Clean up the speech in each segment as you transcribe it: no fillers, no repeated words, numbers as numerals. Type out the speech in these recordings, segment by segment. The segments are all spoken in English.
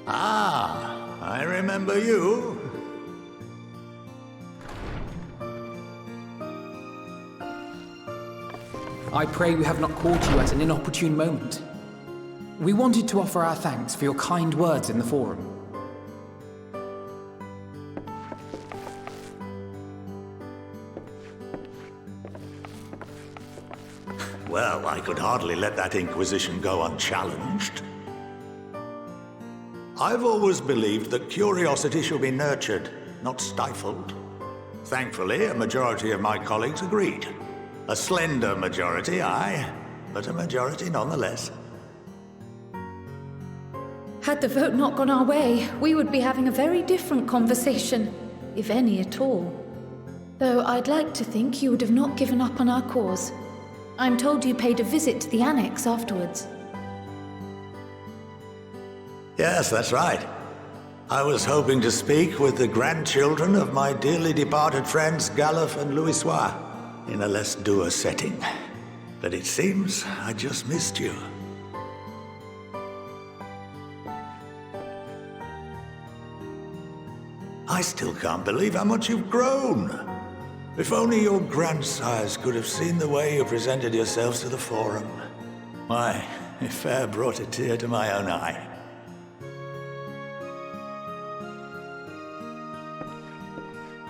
Ah, I remember you. I pray we have not caught you at an inopportune moment. We wanted to offer our thanks for your kind words in the forum. Well, I could hardly let that inquisition go unchallenged. I've always believed that curiosity should be nurtured, not stifled. Thankfully, a majority of my colleagues agreed. A slender majority, aye, but a majority nonetheless. Had the vote not gone our way, we would be having a very different conversation, if any at all. Though I'd like to think you would have not given up on our cause. I'm told you paid a visit to the annex afterwards. Yes, that's right. I was hoping to speak with the grandchildren of my dearly departed friends Galuf and Louisoix in a less dour setting. But it seems I just missed you. I still can't believe how much you've grown. If only your grandsires could have seen the way you presented yourselves to the Forum. Why, it fair brought a tear to my own eye.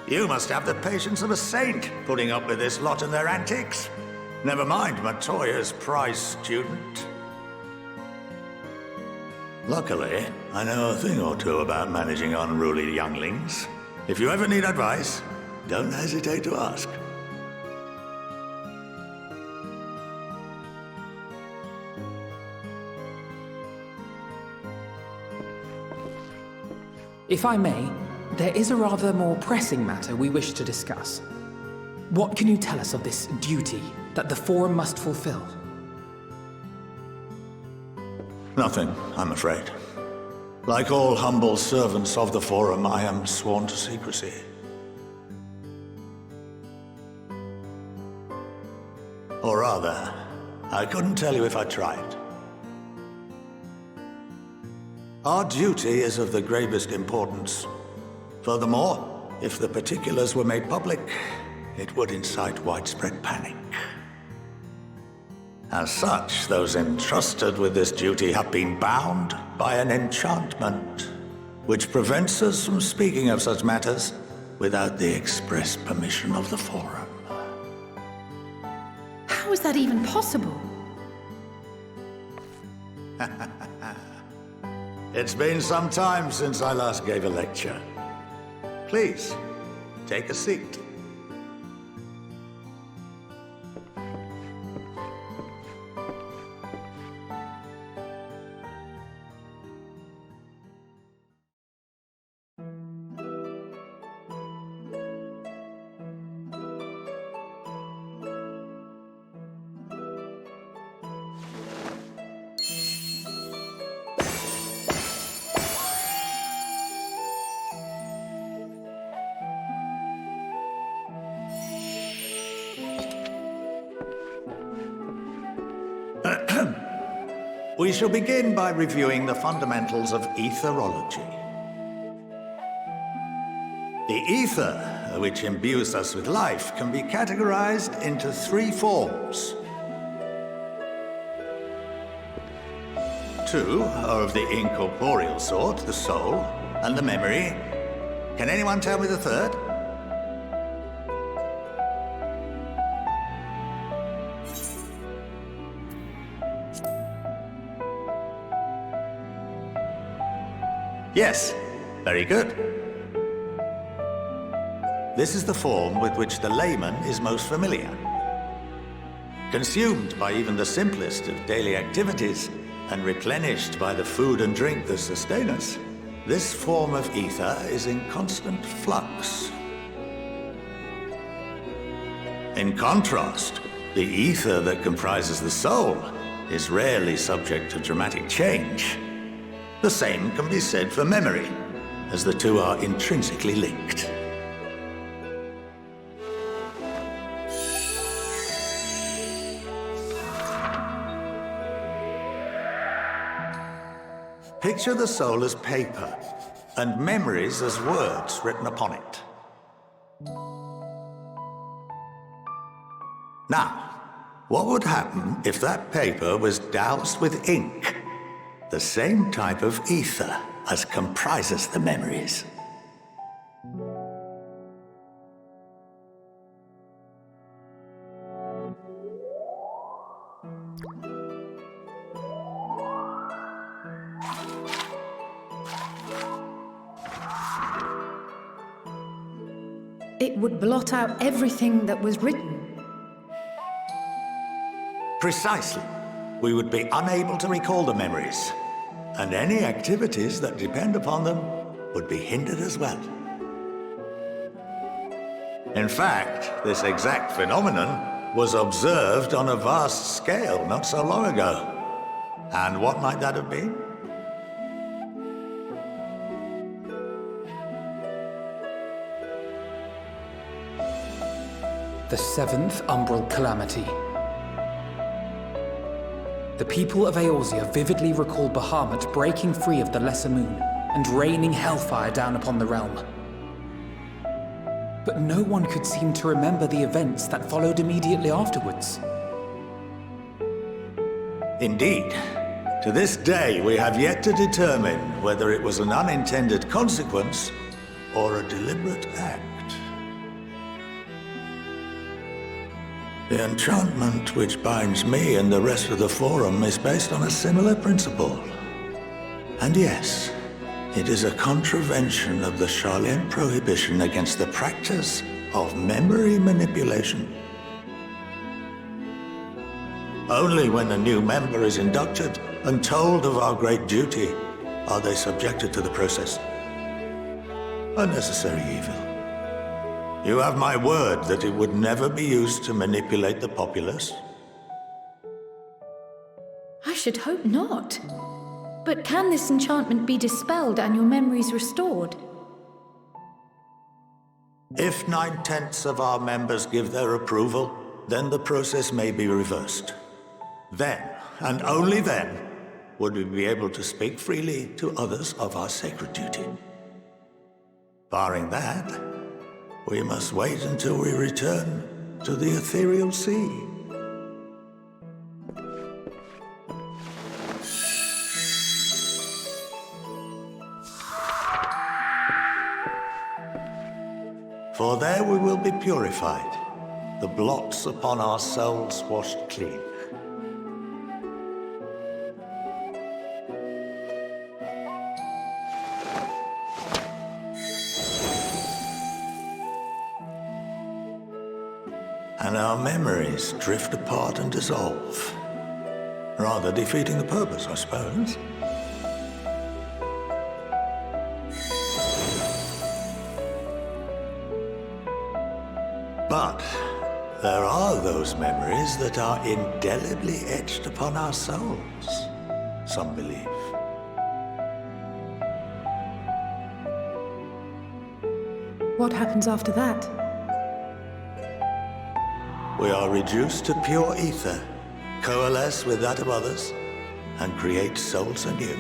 You must have the patience of a saint, putting up with this lot and their antics. Never mind Matoya's prize student. Luckily, I know a thing or two about managing unruly younglings. If you ever need advice, don't hesitate to ask. If I may, there is a rather more pressing matter we wish to discuss. What can you tell us of this duty that the Forum must fulfill? Nothing, I'm afraid. Like all humble servants of the Forum, I am sworn to secrecy. Or rather, I couldn't tell you if I tried. Our duty is of the gravest importance. Furthermore, if the particulars were made public, it would incite widespread panic. As such, those entrusted with this duty have been bound by an enchantment, which prevents us from speaking of such matters without the express permission of the Forum. How is that even possible? It's been some time since I last gave a lecture. Please, take a seat. We shall begin by reviewing the fundamentals of etherology. The ether, which imbues us with life, can be categorized into three forms. Two are of the incorporeal sort, the soul, and the memory. Can anyone tell me the third? Yes, very good. This is the form with which the layman is most familiar. Consumed by even the simplest of daily activities, and replenished by the food and drink that sustain us, this form of ether is in constant flux. In contrast, the ether that comprises the soul is rarely subject to dramatic change. The same can be said for memory, as the two are intrinsically linked. Picture the soul as paper, and memories as words written upon it. Now, what would happen if that paper was doused with ink? The same type of ether as comprises the memories. It would blot out everything that was written. Precisely. We would be unable to recall the memories, and any activities that depend upon them would be hindered as well. In fact, this exact phenomenon was observed on a vast scale not so long ago. And what might that have been? The seventh umbral calamity. The people of Eorzea vividly recall Bahamut breaking free of the Lesser Moon and raining hellfire down upon the realm. But no one could seem to remember the events that followed immediately afterwards. Indeed. To this day, we have yet to determine whether it was an unintended consequence or a deliberate act. The enchantment which binds me and the rest of the Forum is based on a similar principle. And yes, it is a contravention of the Sharlayan prohibition against the practice of memory manipulation. Only when a new member is inducted and told of our great duty are they subjected to the process. A necessary evil. You have my word that it would never be used to manipulate the populace? I should hope not. But can this enchantment be dispelled and your memories restored? If 9/10 of our members give their approval, then the process may be reversed. Then, and only then, would we be able to speak freely to others of our sacred duty. Barring that, we must wait until we return to the ethereal sea. For there we will be purified, the blots upon our souls washed clean. And our memories drift apart and dissolve. Rather defeating the purpose, I suppose. But there are those memories that are indelibly etched upon our souls, some believe. What happens after that? We are reduced to pure ether, coalesce with that of others, and create souls anew.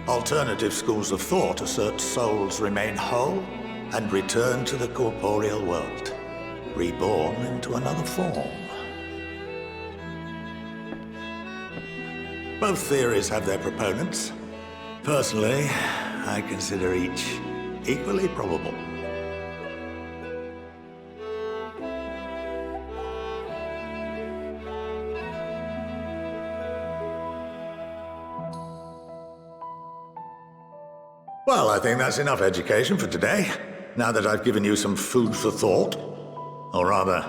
Alternative schools of thought assert souls remain whole and return to the corporeal world, reborn into another form. Both theories have their proponents. Personally, I consider each equally probable. Well, I think that's enough education for today, now that I've given you some food for thought. Or rather,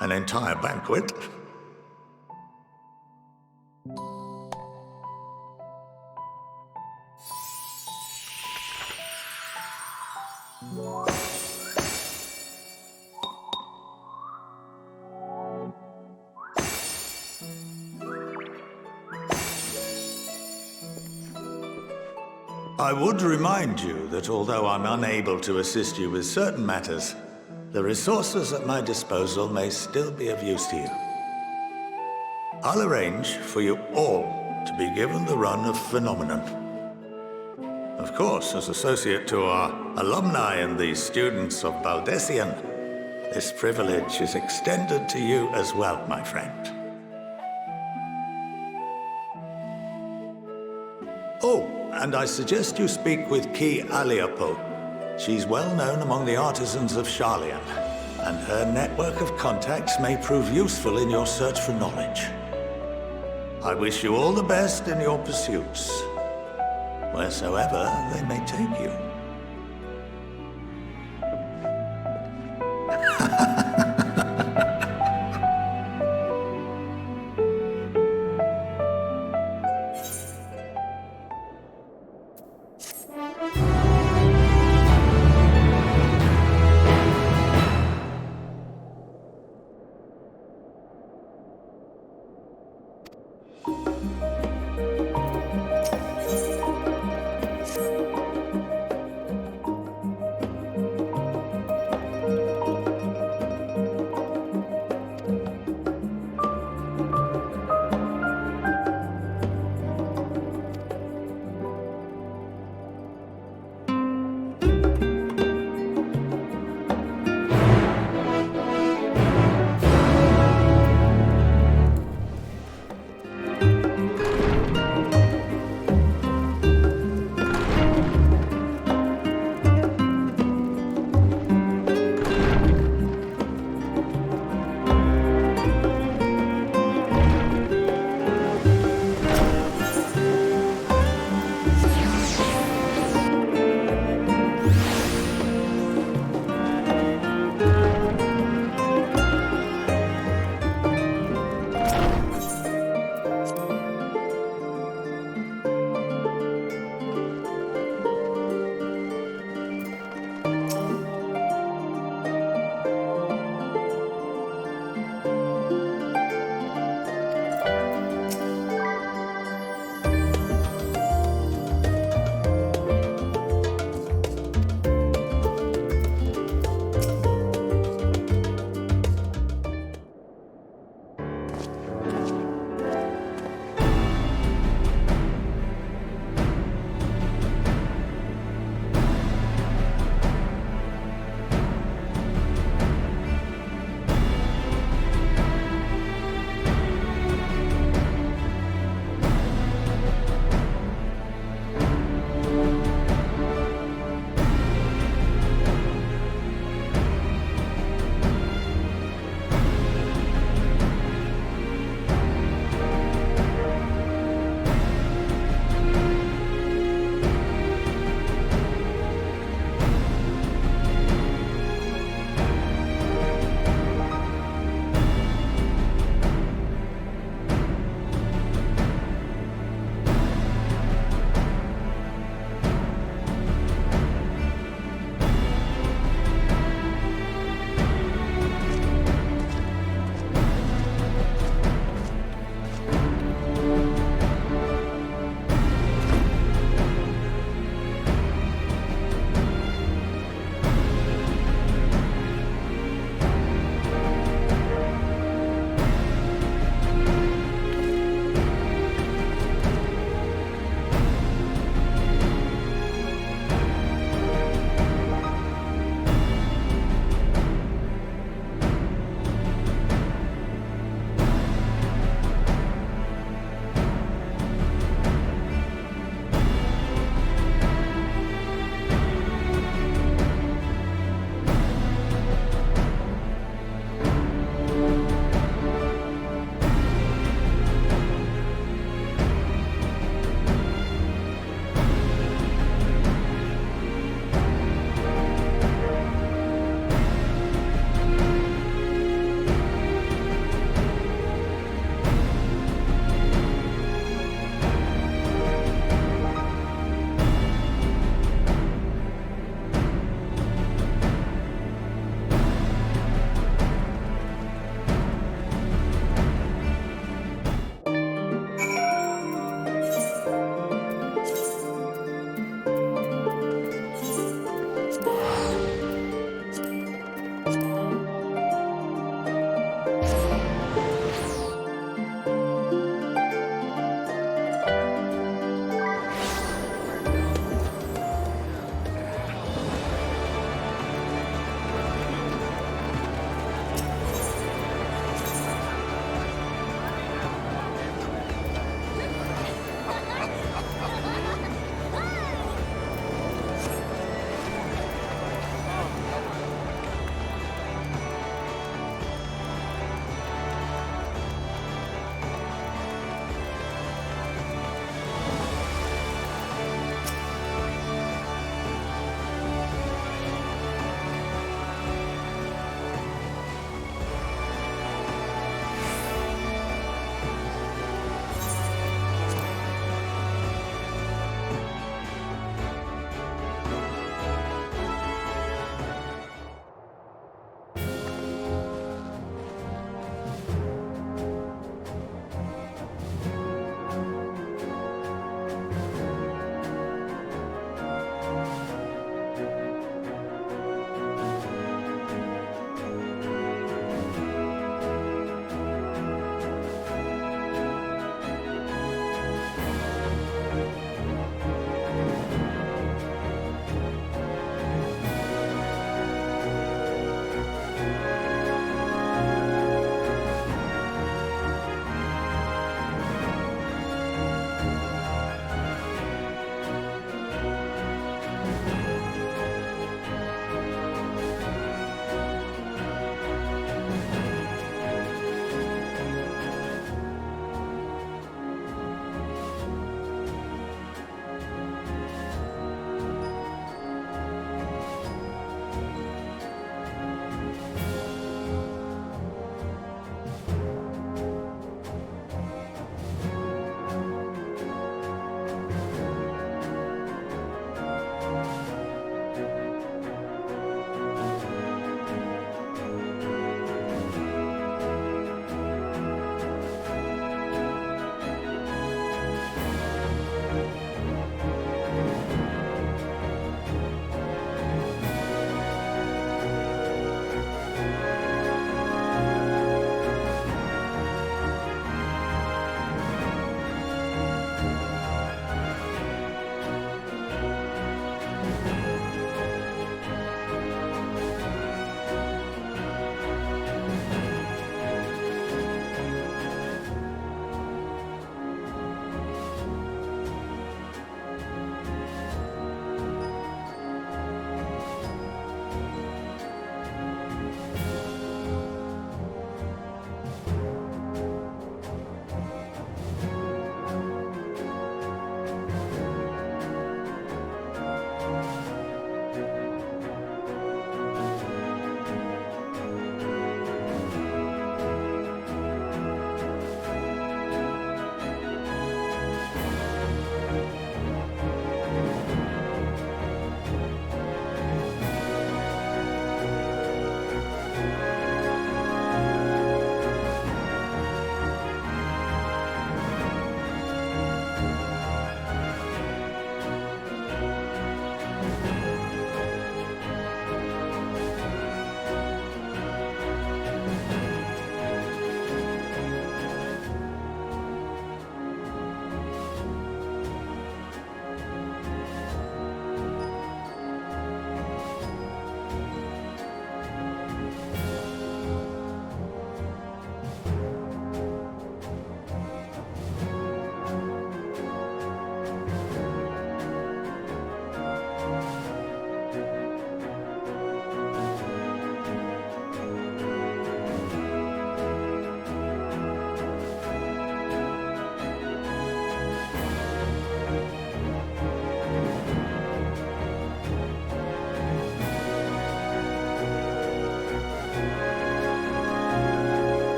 an entire banquet. I would remind you that although I'm unable to assist you with certain matters, the resources at my disposal may still be of use to you. I'll arrange for you all to be given the run of Phenomenon. Of course, as associate to our alumni and the students of Baldessian, this privilege is extended to you as well, my friend. Oh, and I suggest you speak with Ki Aliapo. She's well known among the artisans of Sharlayan, and her network of contacts may prove useful in your search for knowledge. I wish you all the best in your pursuits, wheresoever they may take you.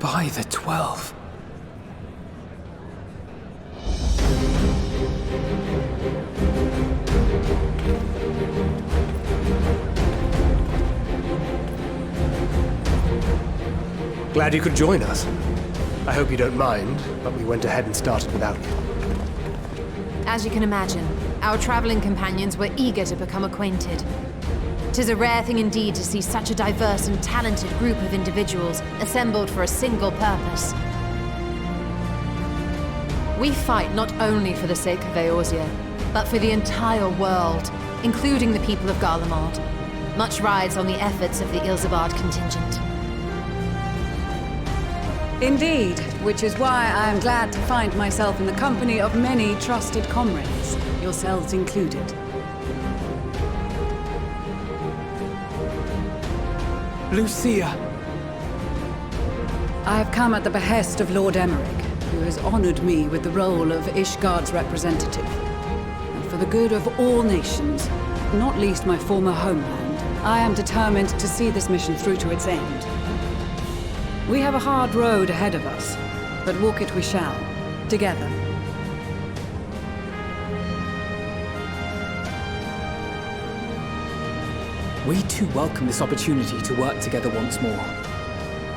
By the 12. Glad you could join us. I hope you don't mind, but we went ahead and started without you. As you can imagine, our traveling companions were eager to become acquainted. 'Tis a rare thing indeed to see such a diverse and talented group of individuals assembled for a single purpose. We fight not only for the sake of Eorzea, but for the entire world, including the people of Garlemald. Much rides on the efforts of the Ilsabard contingent. Indeed, which is why I am glad to find myself in the company of many trusted comrades, yourselves included. Lucia! I have come at the behest of Lord Emmerich, who has honored me with the role of Ishgard's representative. And for the good of all nations, not least my former homeland, I am determined to see this mission through to its end. We have a hard road ahead of us, but walk it we shall, together. We too welcome this opportunity to work together once more.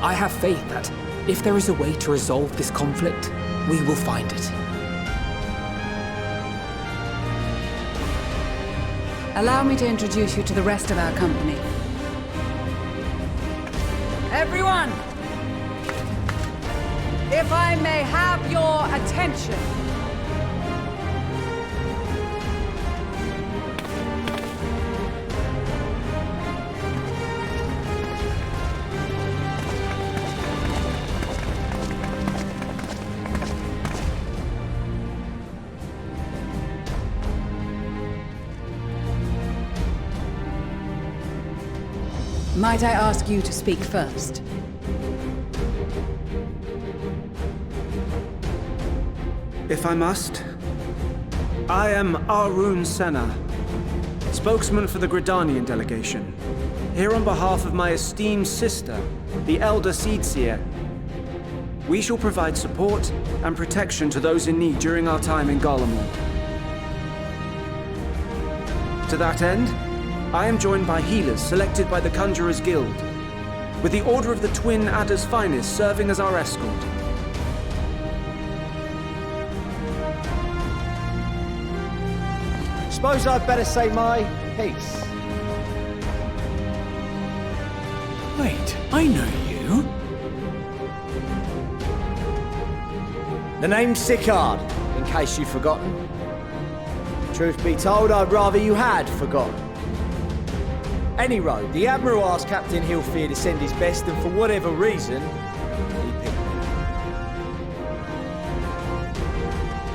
I have faith that, if there is a way to resolve this conflict, we will find it. Allow me to introduce you to the rest of our company. Everyone! If I may have your attention. Might I ask you to speak first? If I must. I am Arun Senna, spokesman for the Gridanian delegation, here on behalf of my esteemed sister, the Elder Seedseer. We shall provide support and protection to those in need during our time in Garlemald. To that end, I am joined by healers selected by the Conjurers Guild, with the Order of the Twin Adder's Finest serving as our escort. Suppose I'd better say my piece. Wait, I know you. The name's Sicard, in case you've forgotten. Truth be told, I'd rather you had forgotten. Any road, the Admiral asked Captain Hilfear to send his best, and for whatever reason, he picked me.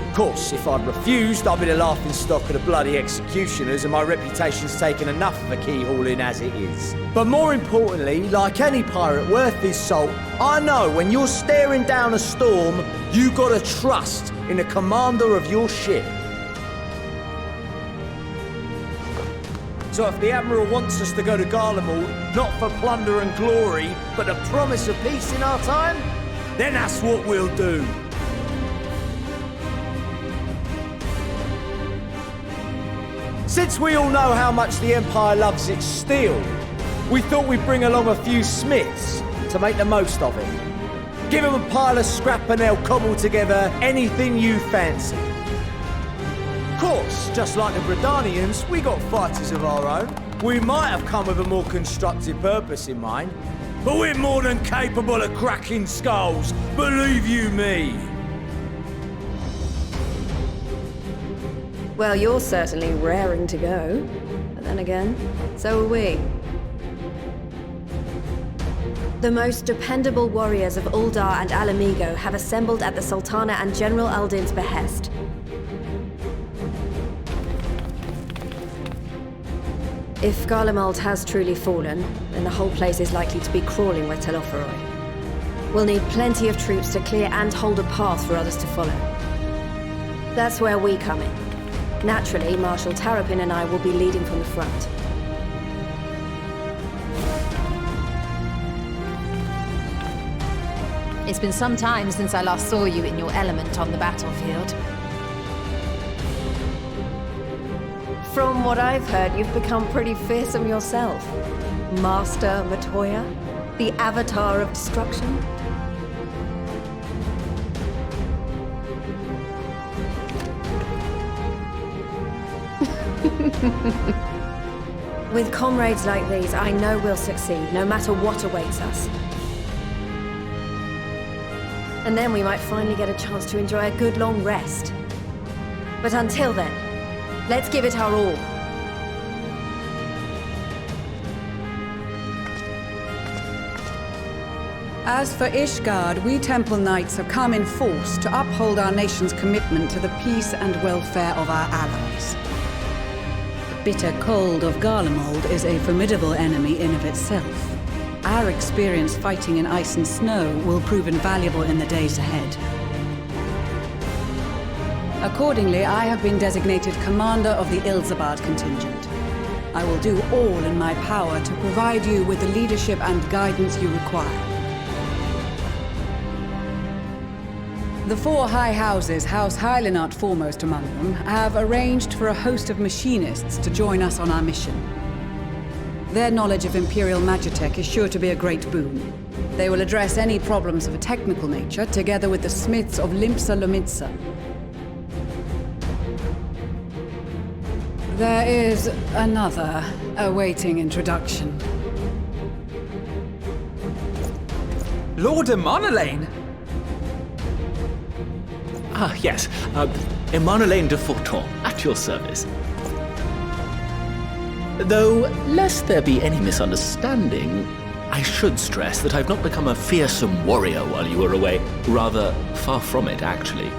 Of course, if I'd refused, I'd be the laughingstock of the bloody executioners, and my reputation's taken enough of a keyhauling as it is. But more importantly, like any pirate worth his salt, I know when you're staring down a storm, you gotta trust in the commander of your ship. So if the Admiral wants us to go to Garlemald, not for plunder and glory, but the promise of peace in our time, then that's what we'll do. Since we all know how much the Empire loves its steel, we thought we'd bring along a few smiths to make the most of it. Give them a pile of scrap and they'll cobble together anything you fancy. Of course, just like the Gridanians, we got fighters of our own. We might have come with a more constructive purpose in mind, but we're more than capable of cracking skulls, believe you me. Well, you're certainly raring to go. But then again, so are we. The most dependable warriors of Uldar and Alamigo have assembled at the Sultana and General Aldin's behest. If Garlemald has truly fallen, then the whole place is likely to be crawling with Telophoroi. We'll need plenty of troops to clear and hold a path for others to follow. That's where we come in. Naturally, Marshal Tarapin and I will be leading from the front. It's been some time since I last saw you in your element on the battlefield. From what I've heard, you've become pretty fearsome yourself. Master Matoya, the avatar of destruction. With comrades like these, I know we'll succeed, no matter what awaits us. And then we might finally get a chance to enjoy a good long rest. But until then, let's give it our all. As for Ishgard, we Temple Knights have come in force to uphold our nation's commitment to the peace and welfare of our allies. The bitter cold of Garlemald is a formidable enemy in of itself. Our experience fighting in ice and snow will prove invaluable in the days ahead. Accordingly, I have been designated commander of the Ilzabard contingent. I will do all in my power to provide you with the leadership and guidance you require. The four high houses, House Hylinart foremost among them, have arranged for a host of machinists to join us on our mission. Their knowledge of Imperial Magitech is sure to be a great boon. They will address any problems of a technical nature, together with the smiths of Limpsa Lomitsa. There is another awaiting introduction. Lord Emanolain! Ah, yes. Emanolain de Forton, at your service. Though, lest there be any misunderstanding, I should stress that I've not become a fearsome warrior while you were away. Rather, far from it, actually.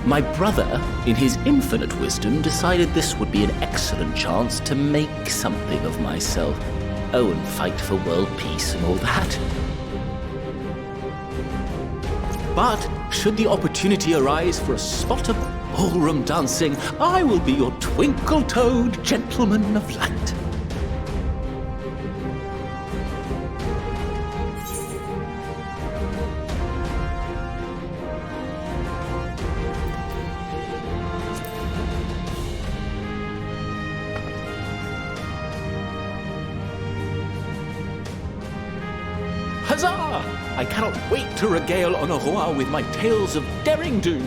My brother, in his infinite wisdom, decided this would be an excellent chance to make something of myself. Oh, and fight for world peace and all that. But, should the opportunity arise for a spot of ballroom dancing, I will be your twinkle-toed gentleman of light. Huzzah! I cannot wait to regale Honoroa with my tales of derring-do.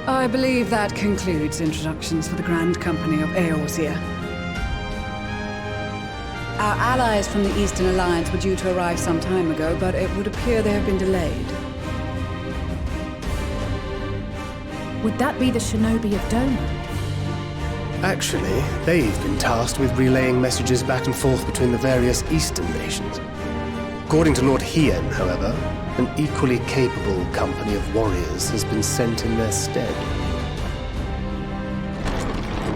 I believe that concludes introductions for the Grand Company of Eorzea. Our allies from the Eastern Alliance were due to arrive some time ago, but it would appear they have been delayed. Would that be the shinobi of Doma? Actually, they've been tasked with relaying messages back and forth between the various eastern nations. According to Lord Hien, however, an equally capable company of warriors has been sent in their stead.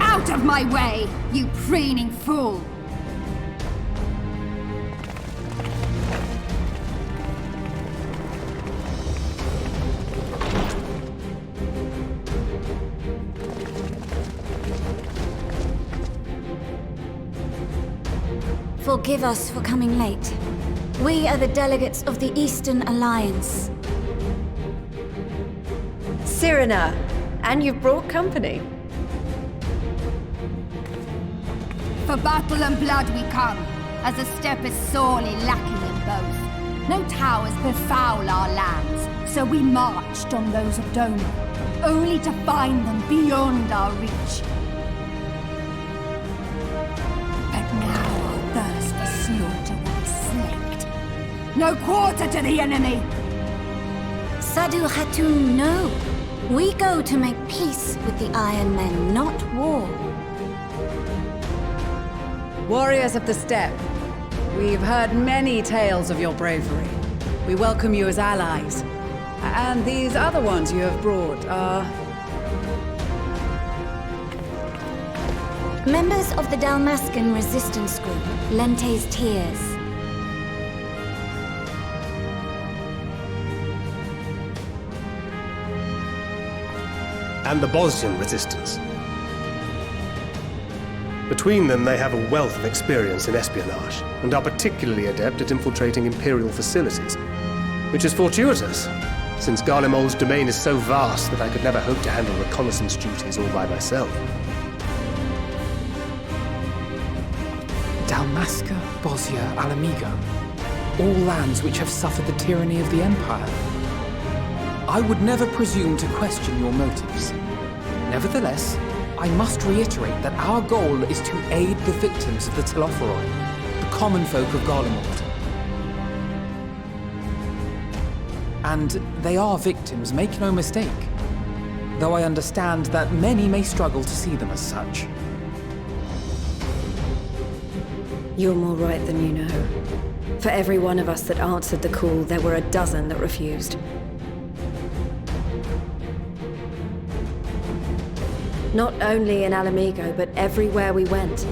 Out of my way, you preening fool! Forgive us for coming late. We are the delegates of the Eastern Alliance. Cyrena, and you've brought company. For battle and blood we come, as the steppe is sorely lacking in both. No towers befoul our lands, so we marched on those of Doma, only to find them beyond our reach. But now our thirst for slaughter will be slaked. No quarter to the enemy! Sadu Hatun, no. We go to make peace with the Iron Men, not war. Warriors of the Steppe, we've heard many tales of your bravery. We welcome you as allies. And these other ones you have brought are... Members of the Dalmascan resistance group, Lente's Tears. And the Bosnian resistance. Between them, they have a wealth of experience in espionage, and are particularly adept at infiltrating Imperial facilities. Which is fortuitous, since Garlemald's domain is so vast that I could never hope to handle reconnaissance duties all by myself. Dalmasca, Bosnia, Alamigo. All lands which have suffered the tyranny of the Empire. I would never presume to question your motives. Nevertheless, I must reiterate that our goal is to aid the victims of the Telophoroi, the common folk of Garlemald. And they are victims, make no mistake. Though I understand that many may struggle to see them as such. You're more right than you know. For every one of us that answered the call, there were a dozen that refused. Not only in Alamigo, but everywhere we went.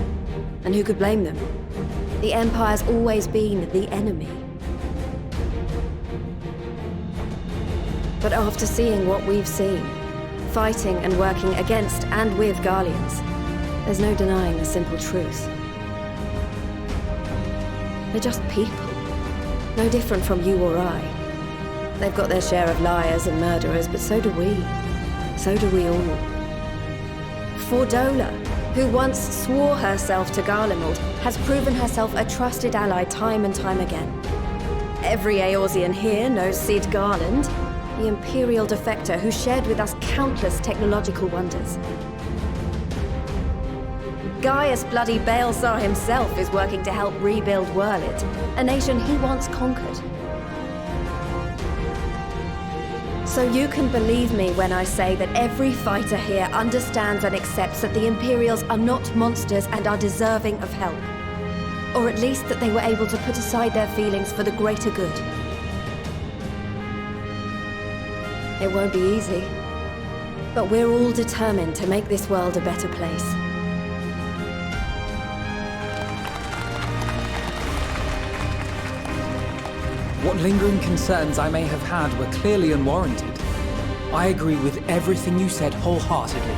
And who could blame them? The Empire's always been the enemy. But after seeing what we've seen, fighting and working against and with Garleans, there's no denying the simple truth. They're just people. No different from you or I. They've got their share of liars and murderers, but so do we. So do we all. Fordola, who once swore herself to Garlemald, has proven herself a trusted ally time and time again. Every Eorzean here knows Cid Garland, the Imperial defector who shared with us countless technological wonders. Gaius bloody Baelsar himself is working to help rebuild Wurlid, a nation he once conquered. So you can believe me when I say that every fighter here understands and accepts that the Imperials are not monsters and are deserving of help. Or at least that they were able to put aside their feelings for the greater good. It won't be easy, but we're all determined to make this world a better place. What lingering concerns I may have had were clearly unwarranted. I agree with everything you said wholeheartedly.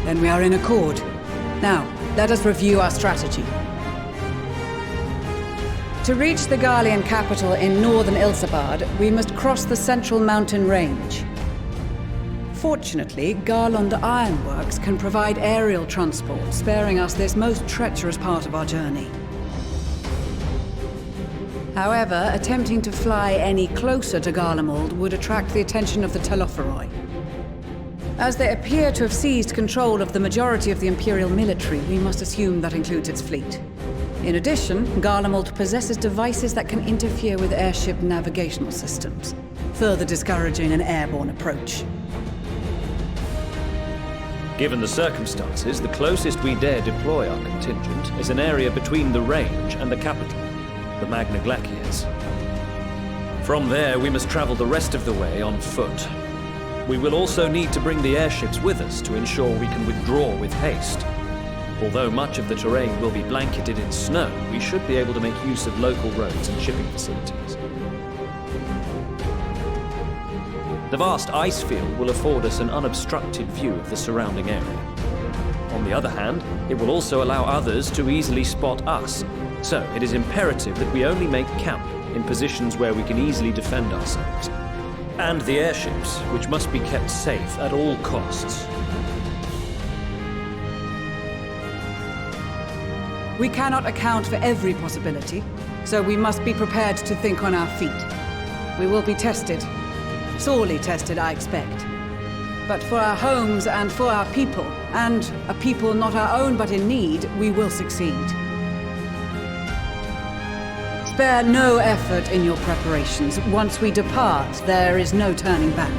Then we are in accord. Now, let us review our strategy. To reach the Garlean capital in northern Ilsabard, we must cross the central mountain range. Fortunately, Garland Ironworks can provide aerial transport, sparing us this most treacherous part of our journey. However, attempting to fly any closer to Garlemald would attract the attention of the Telophoroi. As they appear to have seized control of the majority of the Imperial military, we must assume that includes its fleet. In addition, Garlemald possesses devices that can interfere with airship navigational systems, further discouraging an airborne approach. Given the circumstances, the closest we dare deploy our contingent is an area between the range and the capital, the Magna Glaciers. From there, we must travel the rest of the way on foot. We will also need to bring the airships with us to ensure we can withdraw with haste. Although much of the terrain will be blanketed in snow, we should be able to make use of local roads and shipping facilities. The vast ice field will afford us an unobstructed view of the surrounding area. On the other hand, it will also allow others to easily spot us, so it is imperative that we only make camp in positions where we can easily defend ourselves. And the airships, which must be kept safe at all costs. We cannot account for every possibility, so we must be prepared to think on our feet. We will be tested. Sorely tested, I expect. But for our homes and for our people, and a people not our own but in need, we will succeed. Spare no effort in your preparations. Once we depart, there is no turning back.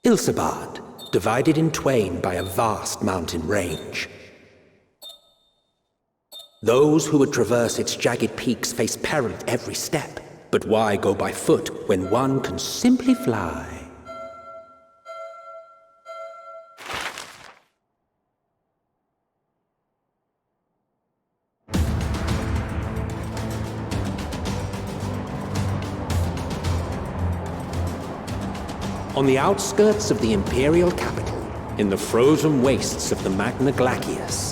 Ilsabard, divided in twain by a vast mountain range. Those who would traverse its jagged peaks face peril at every step. But why go by foot when one can simply fly? On the outskirts of the Imperial capital, in the frozen wastes of the Magna Glacius,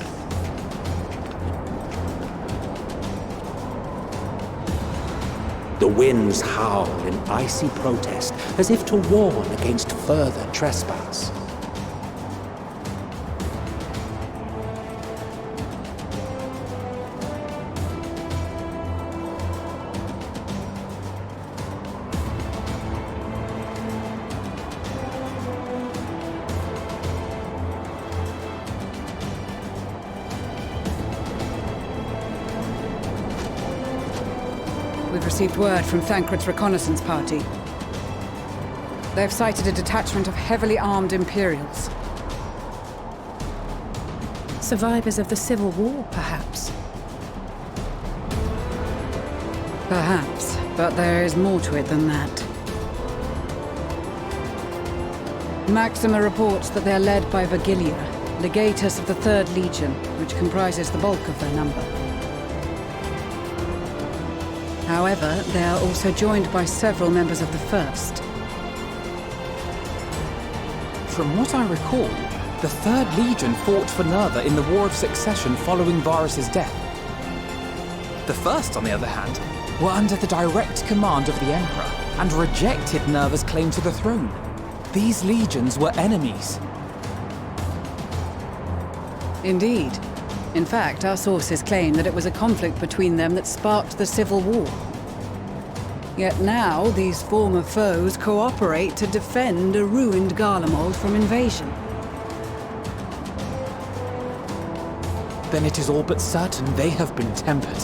the winds howl in icy protest, as if to warn against further trespass. We've received word from Thancred's reconnaissance party. They've sighted a detachment of heavily armed Imperials. Survivors of the Civil War, perhaps? Perhaps, but there is more to it than that. Maxima reports that they are led by Vergilia, legatus of the 3rd Legion, which comprises the bulk of their number. However, they are also joined by several members of the 1st. From what I recall, the 3rd Legion fought for Nerva in the War of Succession following Varus' death. The 1st, on the other hand, were under the direct command of the Emperor and rejected Nerva's claim to the throne. These legions were enemies. Indeed. In fact, our sources claim that it was a conflict between them that sparked the Civil War. Yet now, these former foes cooperate to defend a ruined Garlemald from invasion. Then it is all but certain they have been tempered.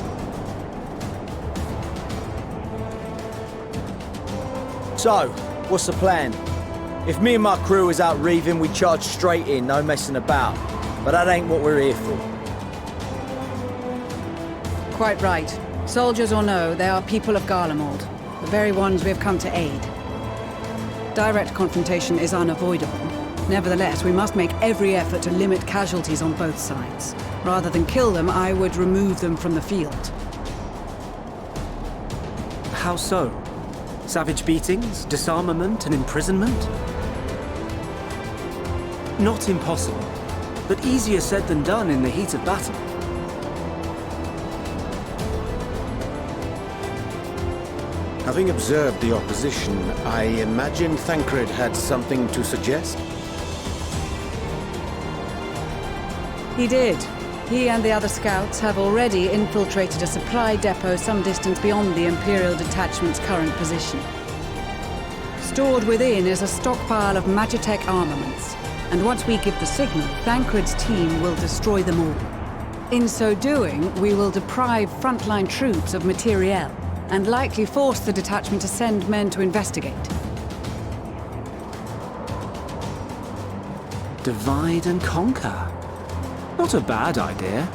So, what's the plan? If me and my crew is out reaving, we charge straight in, no messing about. But that ain't what we're here for. Quite right. Soldiers or no, they are people of Garlemald, the very ones we have come to aid. Direct confrontation is unavoidable. Nevertheless, we must make every effort to limit casualties on both sides. Rather than kill them, I would remove them from the field. How so? Savage beatings, disarmament, and imprisonment? Not impossible, but easier said than done in the heat of battle. Having observed the opposition, I imagine Thancred had something to suggest? He did. He and the other scouts have already infiltrated a supply depot some distance beyond the Imperial detachment's current position. Stored within is a stockpile of Magitech armaments, and once we give the signal, Thancred's team will destroy them all. In so doing, we will deprive frontline troops of materiel, and likely force the detachment to send men to investigate. Divide and conquer. Not a bad idea.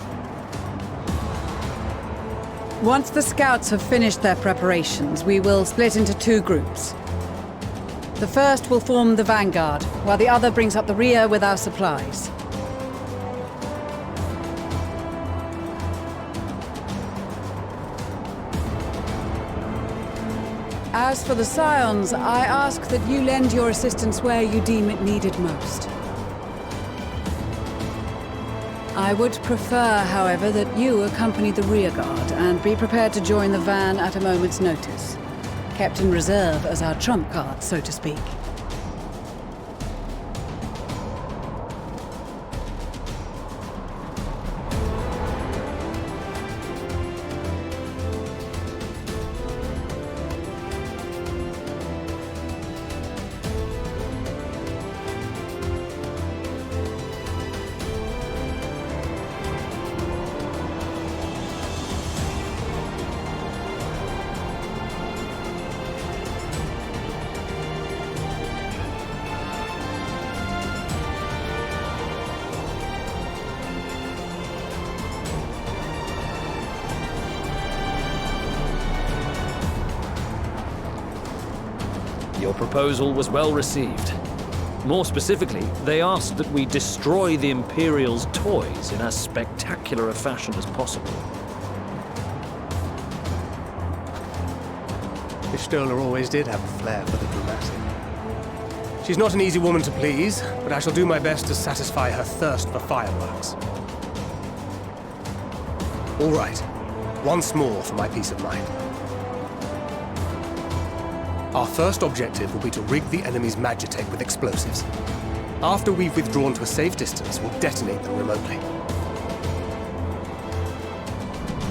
Once the scouts have finished their preparations, we will split into 2 groups. The first will form the vanguard, while the other brings up the rear with our supplies. As for the Scions, I ask that you lend your assistance where you deem it needed most. I would prefer, however, that you accompany the rearguard and be prepared to join the van at a moment's notice. Kept in reserve as our trump card, so to speak. proposal was well received. More specifically, they asked that we destroy the Imperial's toys in as spectacular a fashion as possible. Ishtola always did have a flair for the dramatic. She's not an easy woman to please, but I shall do my best to satisfy her thirst for fireworks. All right, once more for my peace of mind. Our first objective will be to rig the enemy's Magitech with explosives. After we've withdrawn to a safe distance, we'll detonate them remotely.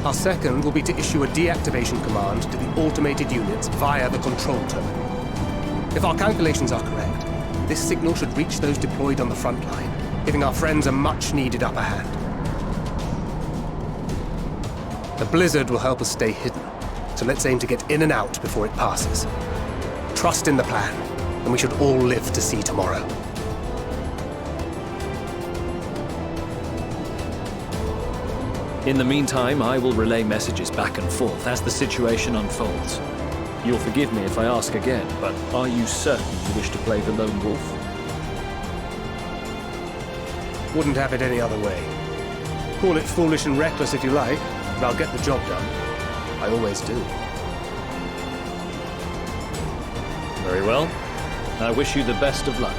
Our second will be to issue a deactivation command to the automated units via the control terminal. If our calculations are correct, this signal should reach those deployed on the front line, giving our friends a much-needed upper hand. The blizzard will help us stay hidden, so let's aim to get in and out before it passes. Trust in the plan, and we should all live to see tomorrow. In the meantime, I will relay messages back and forth as the situation unfolds. You'll forgive me if I ask again, but are you certain you wish to play the lone wolf? Wouldn't have it any other way. Call it foolish and reckless if you like, but I'll get the job done. I always do. Very well. I wish you the best of luck.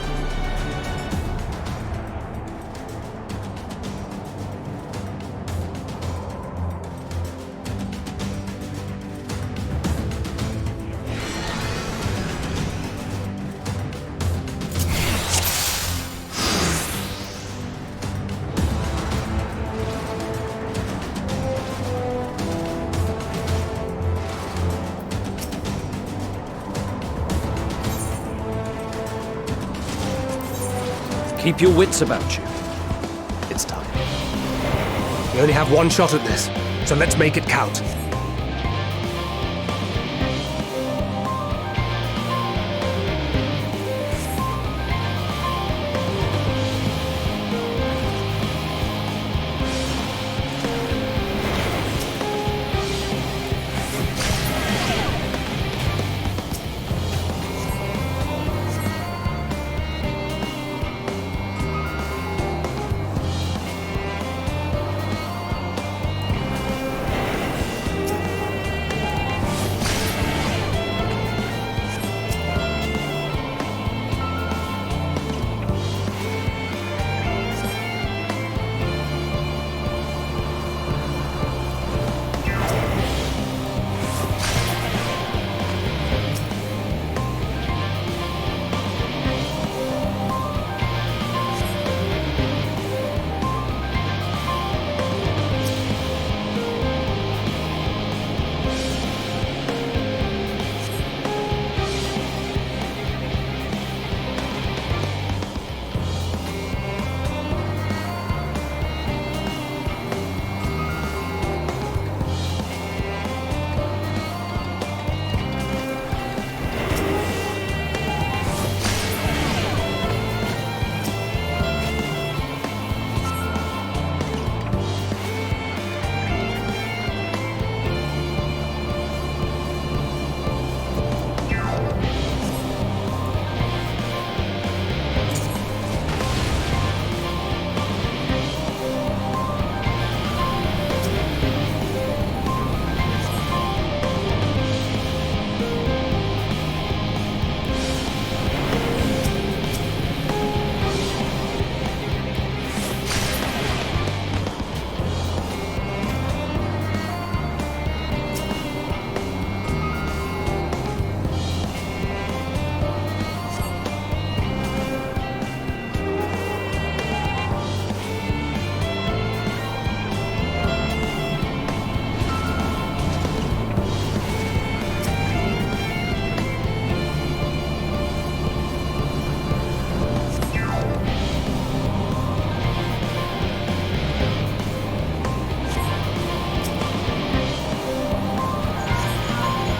Keep your wits about you. It's time. We only have one shot at this, so let's make it count.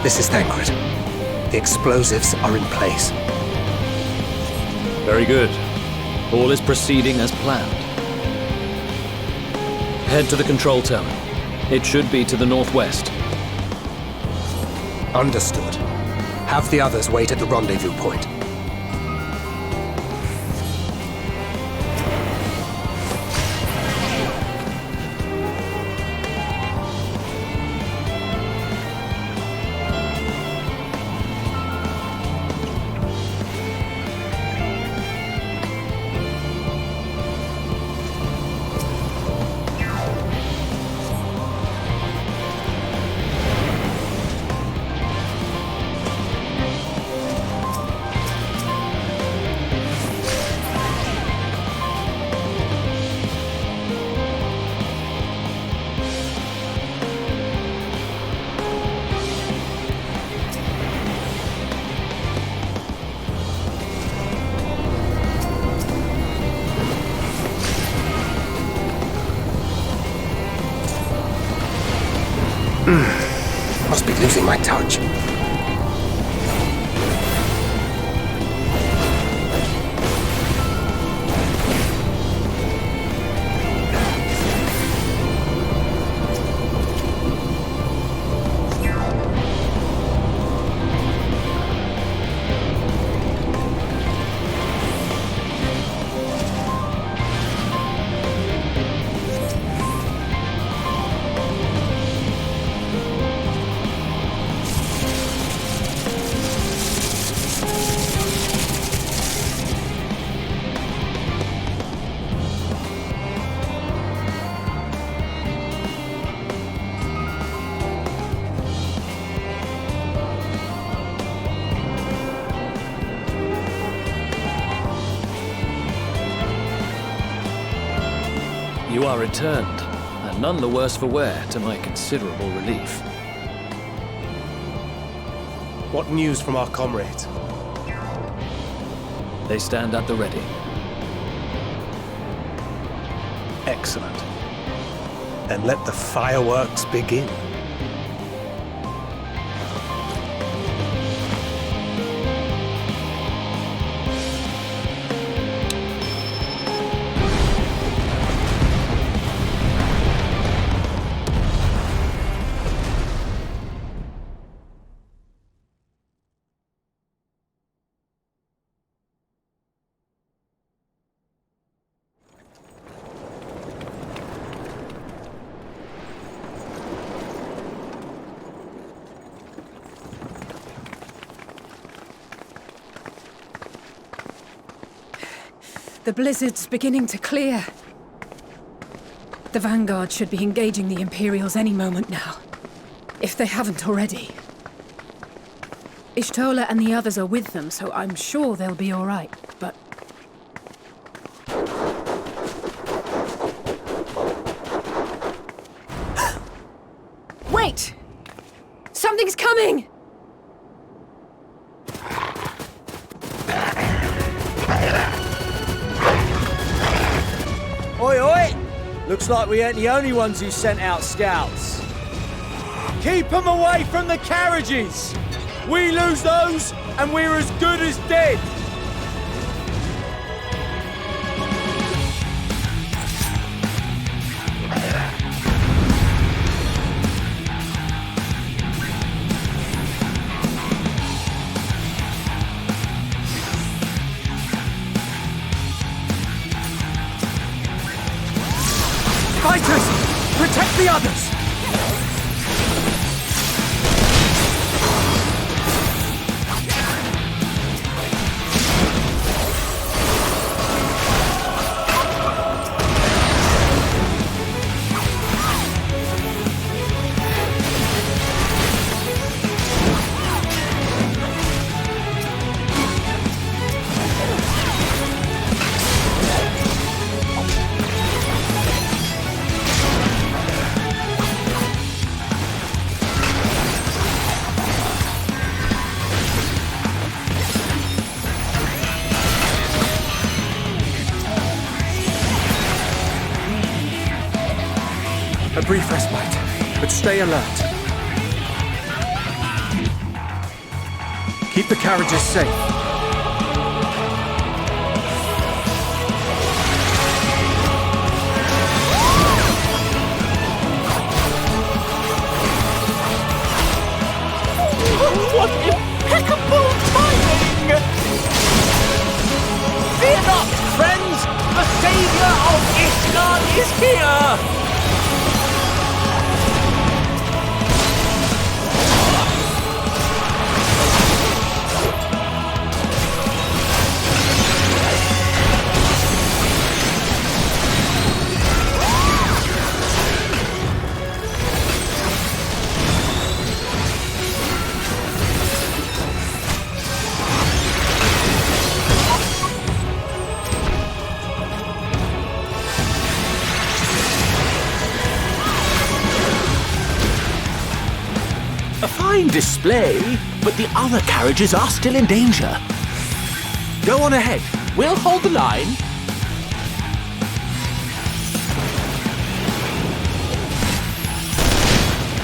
This is Thancred. The explosives are in place. Very good. All is proceeding as planned. Head to the control terminal. It should be to the northwest. Understood. Have the others wait at the rendezvous point. Must be losing my touch. You are returned, and none the worse for wear, to my considerable relief. What news from our comrades? They stand at the ready. Excellent. Then let the fireworks begin. The blizzard's beginning to clear. The Vanguard should be engaging the Imperials any moment now, if they haven't already. Ishtola and the others are with them, so I'm sure they'll be all right, but... Wait! Something's coming! Oi, oi! Looks like we ain't the only ones who sent out scouts. Keep them away from the carriages! We lose those, and we're as good as dead! Fighters! Protect the others! A brief respite, but stay alert. Keep the carriages safe. What impeccable God is here! Fine display, but the other carriages are still in danger. Go on ahead. We'll hold the line.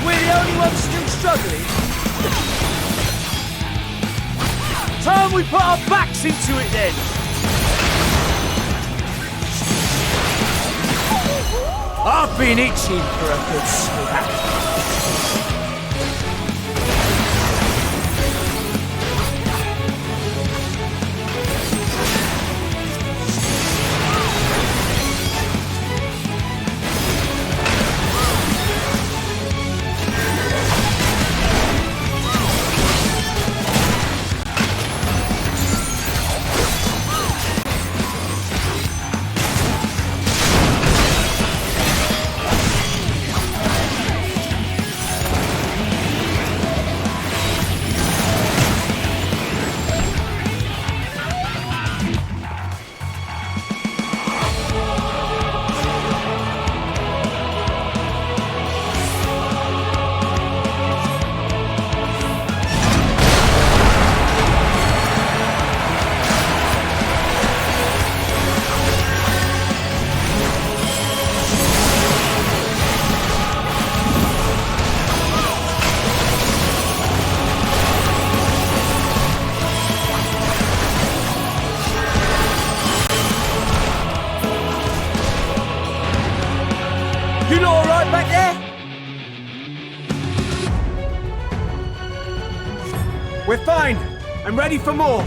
We're the only ones still struggling. Time we put our backs into it then. I've been itching for a good slap. You lot all right back there? We're fine. I'm ready for more.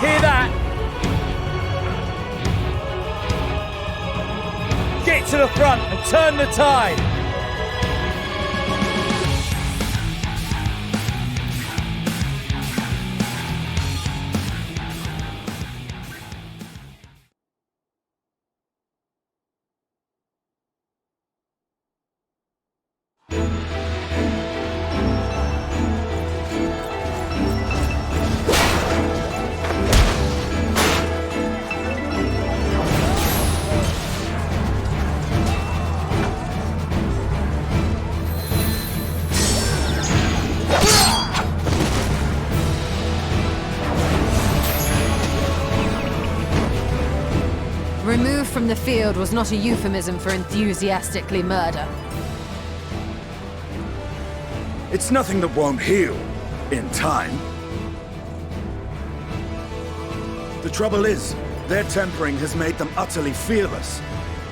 Hear that? Get to the front and turn the tide. Removed from the field was not a euphemism for enthusiastically murder. It's nothing that won't heal in time. The trouble is, their tempering has made them utterly fearless.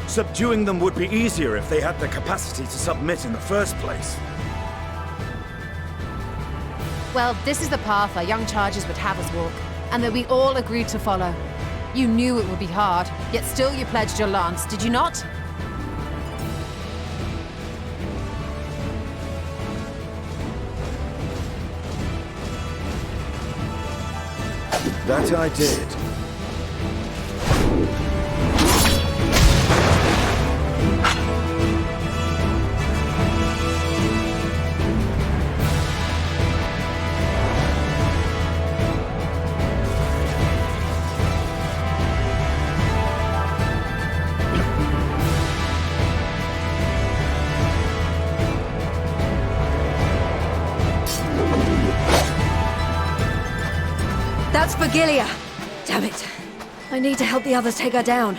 Subduing them would be easier if they had the capacity to submit in the first place. Well, this is the path our young charges would have us walk, and that we all agreed to follow. You knew it would be hard, yet still you pledged your lance, did you not? That I did. That's Vigilia! Damn it. I need to help the others take her down.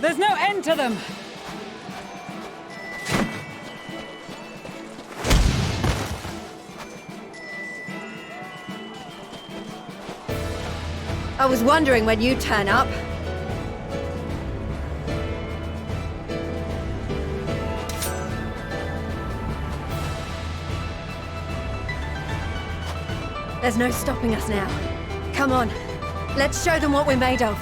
There's no end to them! I was wondering when you'd turn up. There's no stopping us now. Come on, let's show them what we're made of.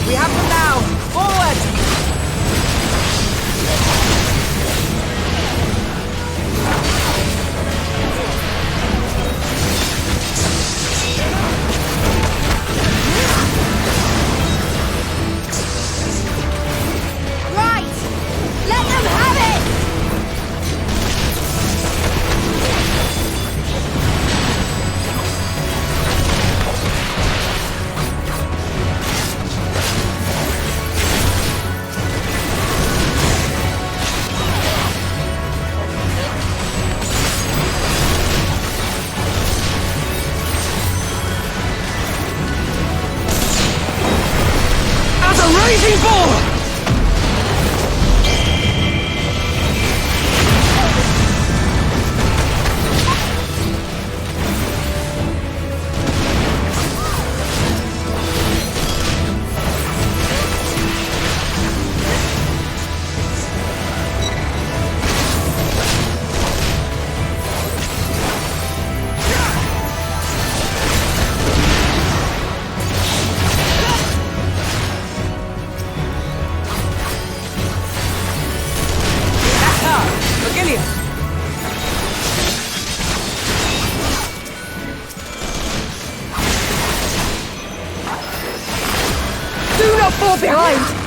We have them now! Forward! Raging ball! Do not fall behind!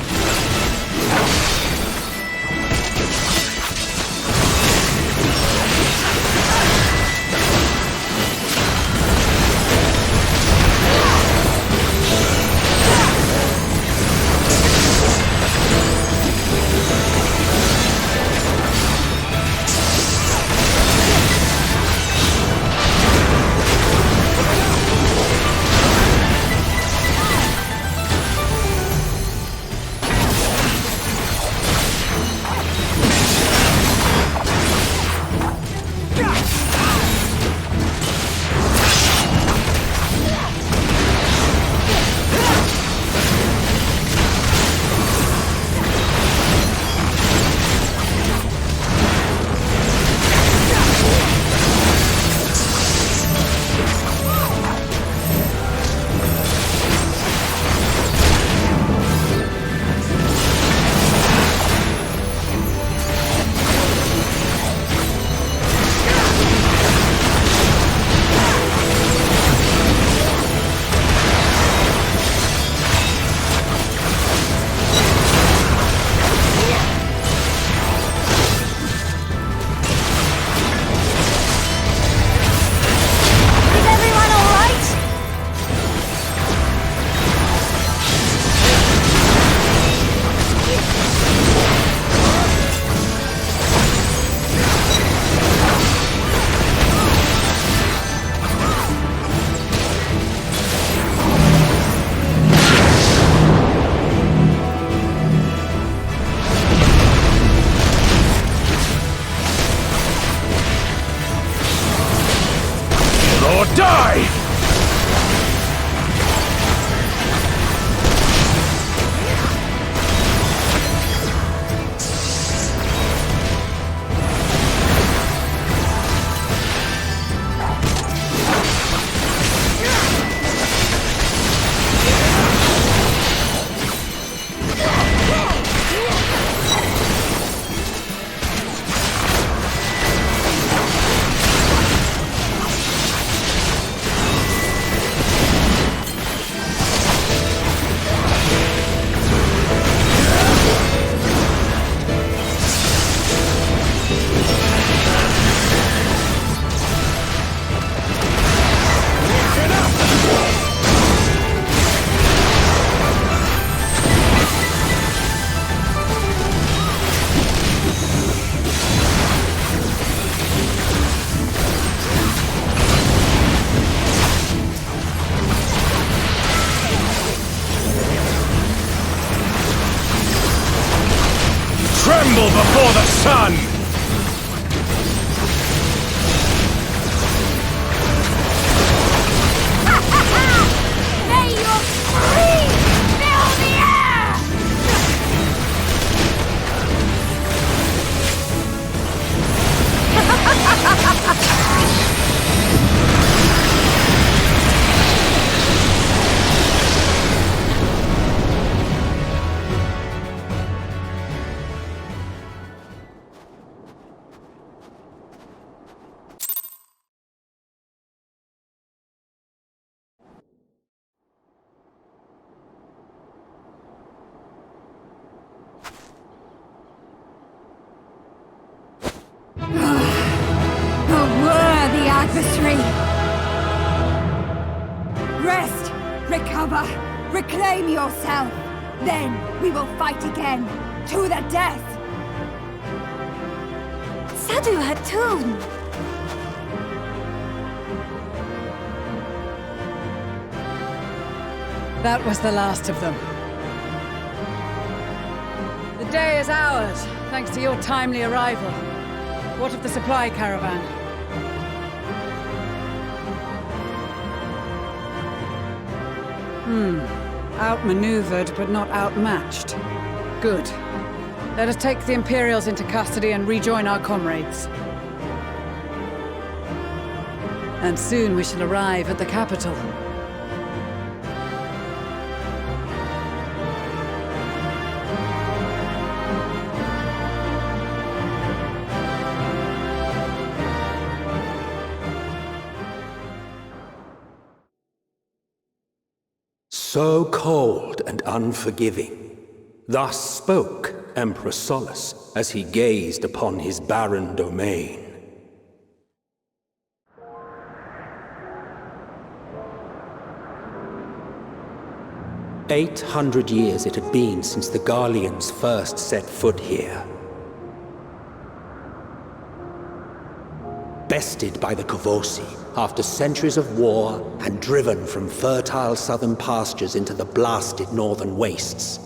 Die! Tremble before the sun! tapestry! Rest! Recover! Reclaim yourself! Then we will fight again! To the death! Sadu Hatun! That was the last of them. The day is ours, thanks to your timely arrival. What of the supply caravan? Outmaneuvered, but not outmatched. Good. Let us take the Imperials into custody and rejoin our comrades. And soon we shall arrive at the capital. So cold and unforgiving. Thus spoke Emperor Solus as he gazed upon his barren domain. "800 years it had been since the Garleans first set foot here. Bested by the Kavosi after centuries of war and driven from fertile southern pastures into the blasted northern wastes.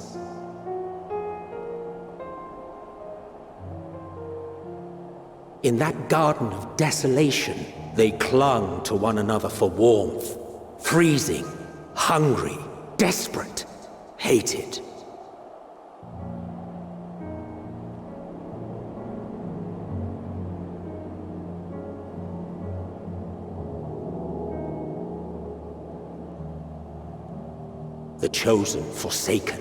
In that garden of desolation, they clung to one another for warmth, freezing, hungry, desperate, hated. The chosen forsaken.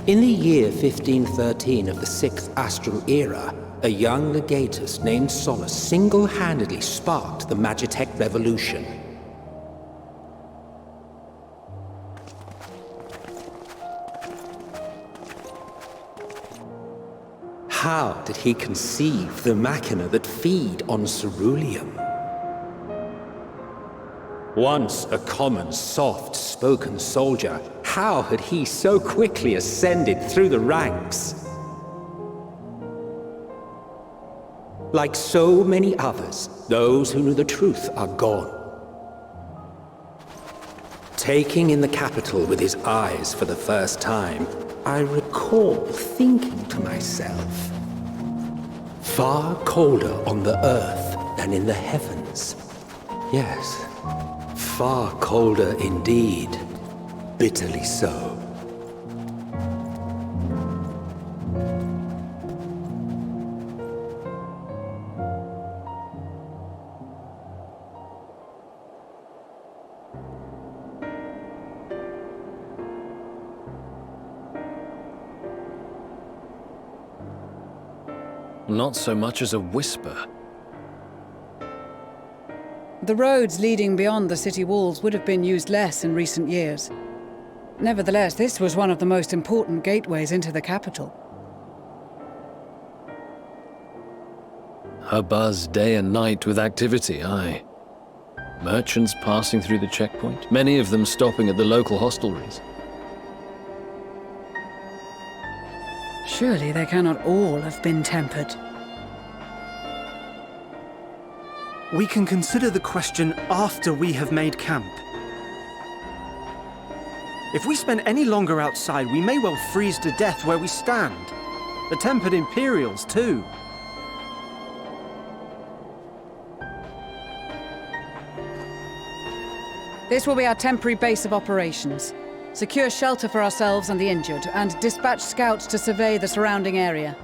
In the year 1513 of the 6th Astral Era, a young legatus named Solus single-handedly sparked the Magitech Revolution. How did he conceive the machina that feed on ceruleum? Once a common, soft-spoken soldier, how had he so quickly ascended through the ranks? Like so many others, those who knew the truth are gone. Taking in the capital with his eyes for the first time, I recall thinking to myself, far colder on the earth than in the heavens. Yes, far colder indeed, bitterly so. Not so much as a whisper. The roads leading beyond the city walls would have been used less in recent years. Nevertheless, this was one of the most important gateways into the capital. A buzz day and night with activity, aye. Merchants passing through the checkpoint, many of them stopping at the local hostelries. Surely they cannot all have been tempered. We can consider the question after we have made camp. If we spend any longer outside, we may well freeze to death where we stand. The tempered Imperials, too. This will be our temporary base of operations. Secure shelter for ourselves and the injured, and dispatch scouts to survey the surrounding area.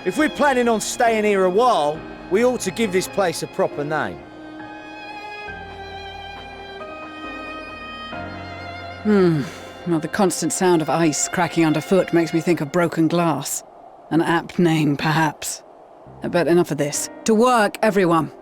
If we're planning on staying here a while, we ought to give this place a proper name. Well, the constant sound of ice cracking underfoot makes me think of broken glass. An apt name, perhaps. But enough of this. To work, everyone!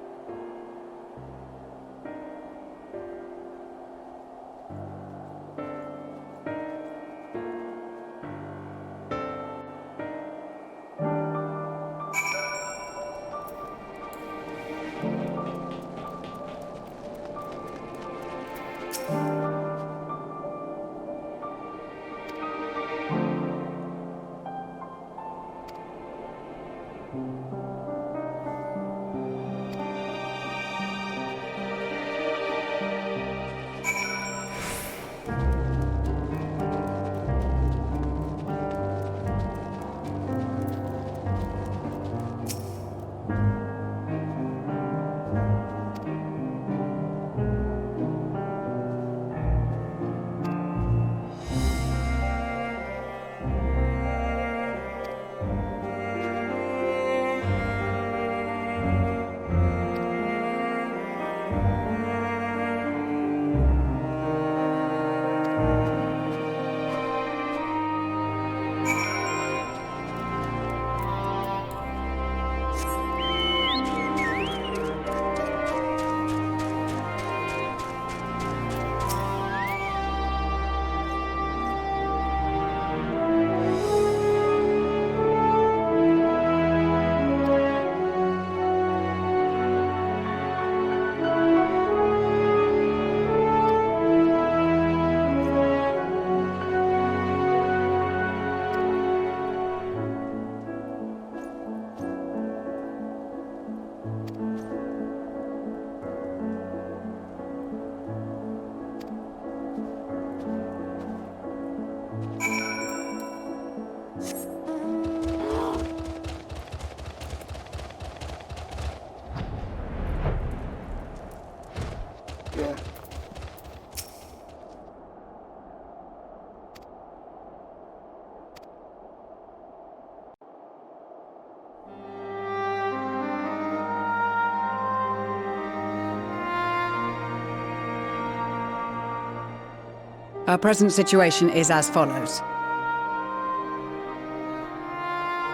Our present situation is as follows.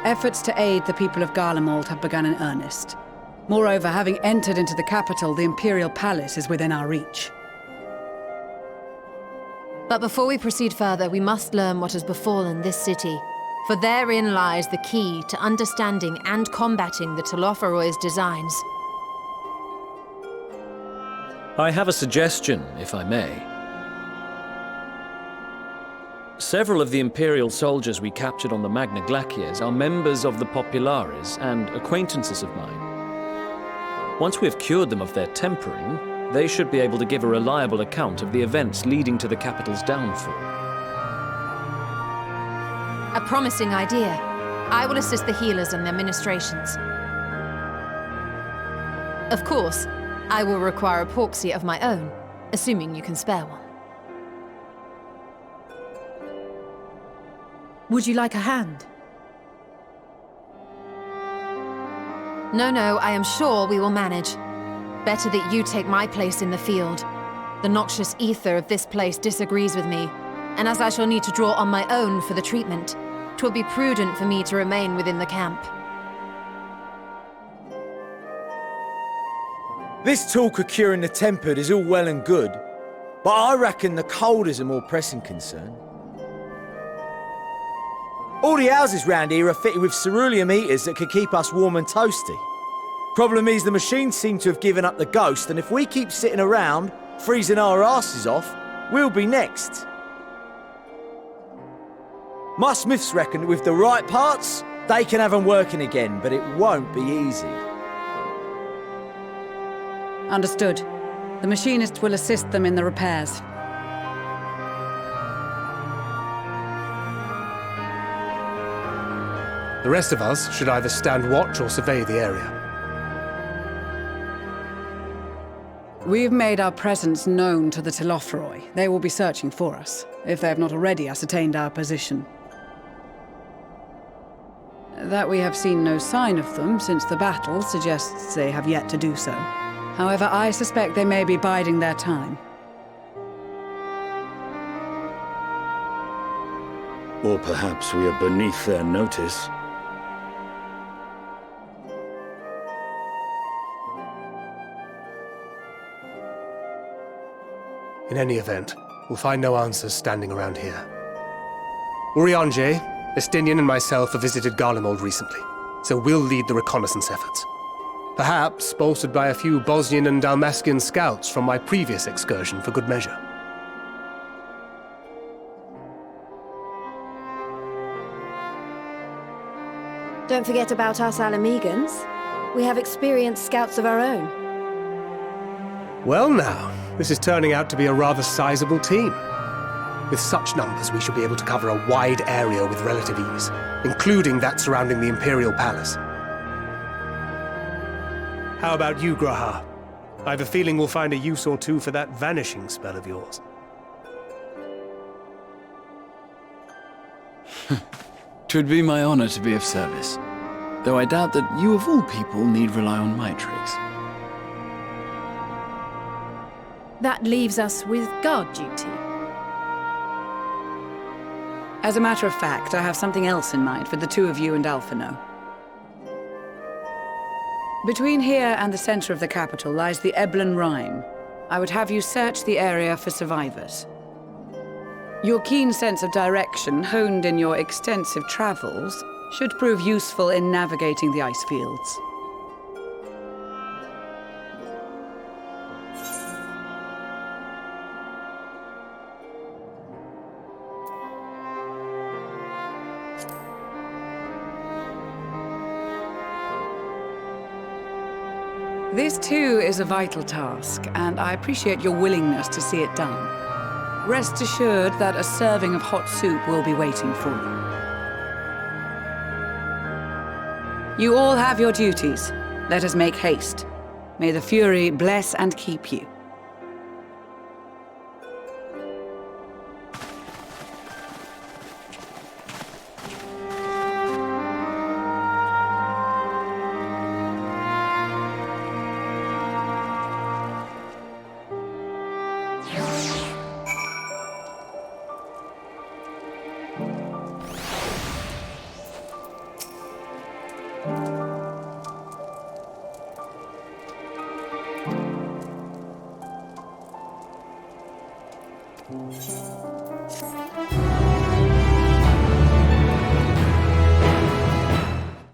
Efforts to aid the people of Garlemald have begun in earnest. Moreover, having entered into the capital, the Imperial Palace is within our reach. But before we proceed further, we must learn what has befallen this city, for therein lies the key to understanding and combating the Telophoroi's designs. I have a suggestion, if I may. Several of the Imperial soldiers we captured on the Magna Glaciers are members of the Populares and acquaintances of mine. Once we have cured them of their tempering, they should be able to give a reliable account of the events leading to the capital's downfall. A promising idea. I will assist the healers in their ministrations. Of course, I will require a porxie of my own, assuming you can spare one. Would you like a hand? No, I am sure we will manage. Better that you take my place in the field. The noxious ether of this place disagrees with me, and as I shall need to draw on my own for the treatment, 'twill be prudent for me to remain within the camp. This talk of curing the tempered is all well and good, but I reckon the cold is a more pressing concern. All the houses round here are fitted with ceruleum heaters that could keep us warm and toasty. Problem is, the machines seem to have given up the ghost, and if we keep sitting around, freezing our asses off, we'll be next. My smiths reckon that with the right parts, they can have them working again, but it won't be easy. Understood. The machinist will assist them in the repairs. The rest of us should either stand watch or survey the area. We've made our presence known to the Telophroi. They will be searching for us, if they have not already ascertained our position. That we have seen no sign of them since the battle suggests they have yet to do so. However, I suspect they may be biding their time. Or perhaps we are beneath their notice. In any event, we'll find no answers standing around here. Urianger, Estinian and myself have visited Garlemald recently, so we'll lead the reconnaissance efforts. Perhaps bolstered by a few Bosnian and Dalmatian scouts from my previous excursion for good measure. Don't forget about us Alamegans. We have experienced scouts of our own. Well now, this is turning out to be a rather sizable team. With such numbers, we should be able to cover a wide area with relative ease, including that surrounding the Imperial Palace. How about you, Graha? I have a feeling we'll find a use or two for that vanishing spell of yours. 'Twould be my honor to be of service, though I doubt that you of all people need rely on my tricks. That leaves us with guard duty. As a matter of fact, I have something else in mind for the two of you and Alphino. Between here and the center of the capital lies the Eblan Rime. I would have you search the area for survivors. Your keen sense of direction, honed in your extensive travels, should prove useful in navigating the ice fields. This too is a vital task, and I appreciate your willingness to see it done. Rest assured that a serving of hot soup will be waiting for you. You all have your duties. Let us make haste. May the Fury bless and keep you.